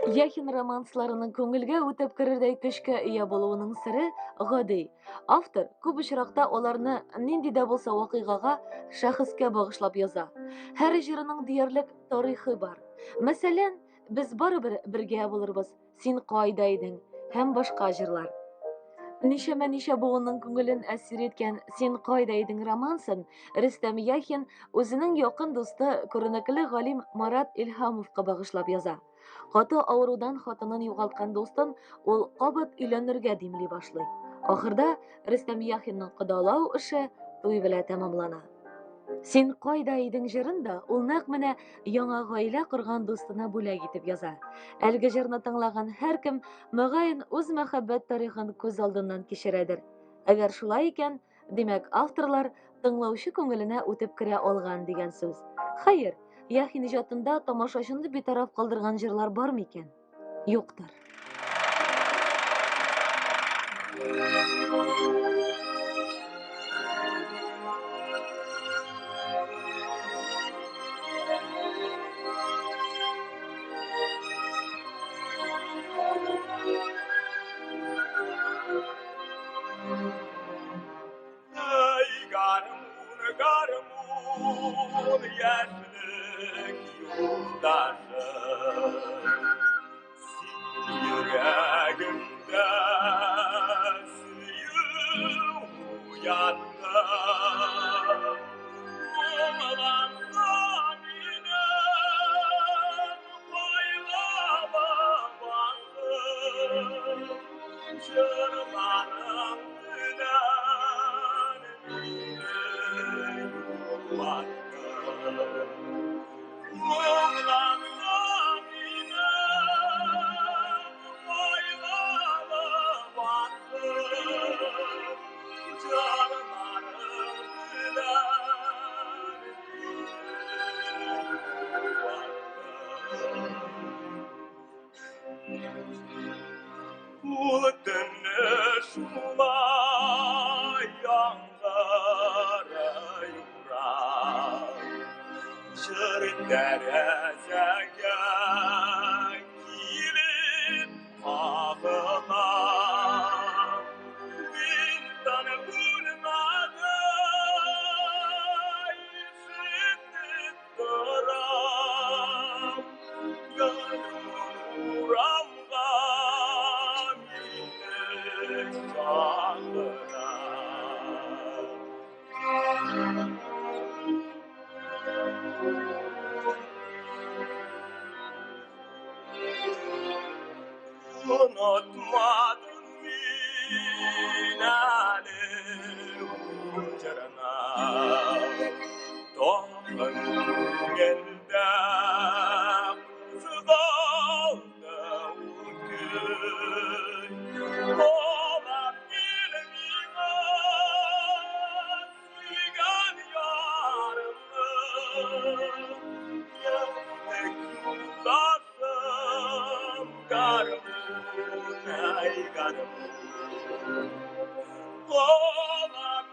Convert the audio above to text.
Яхин романсларының күңелгә үтеп керердәй көчкә ия булуының сыры гади. Автор күп очракта аларны нинди дә булса вакыйгага, шәхескә багышлап яза. Һәр җырының диярлек тарихы бар. Мәсәлән, без барыбер бергә булырбыз, син кайда идең һәм башка җырлар. Нишәмә буынның күңелен әсир иткән «Син кайда идең» романсын Рөстәм Яхин үзенең якын дусты, күренекле галим Марат Илһамовка багышлап яза. Каты авырудан хатынын югалткан дустын ул кабат өйләнергә димли башлый. Ахырда Рөстәм Яхинның кодалау эше туй белән тәмамлана. Син кайда идең җырын да ул нәкъ менә яңа гаилә корган дустына бүләк итеп яза. Әлеге җырны тыңлаган һәркем мөгаен үз мәхәббәт тарихын күз алдыннан кичерәдер. Әгәр шулай икән, димәк авторлар тыңлаучы күңеленә үтеп керә алган дигән сүз. Хәер, Яхин иҗатында тамашачыны битараф калдырган җырлар бармы икән? Юктыр. Garmun yaşlık yoldaşım yüreğimde suyum uyandı Oğlan zaminem koylama bakım Çırmanım gülen Oğlan zaminem koylama bakım Çırmanım Utını şulay yangara yurar Çır derezege kilip ağlar Bindan bulmadı işittik duram Gönlümramga minik çağıra Unutmadım minali ucrana Doğan gelde kızgaldı gün Olam ilmine sigan yarımı Yemmek yoldaşım garmun ey garmun Olam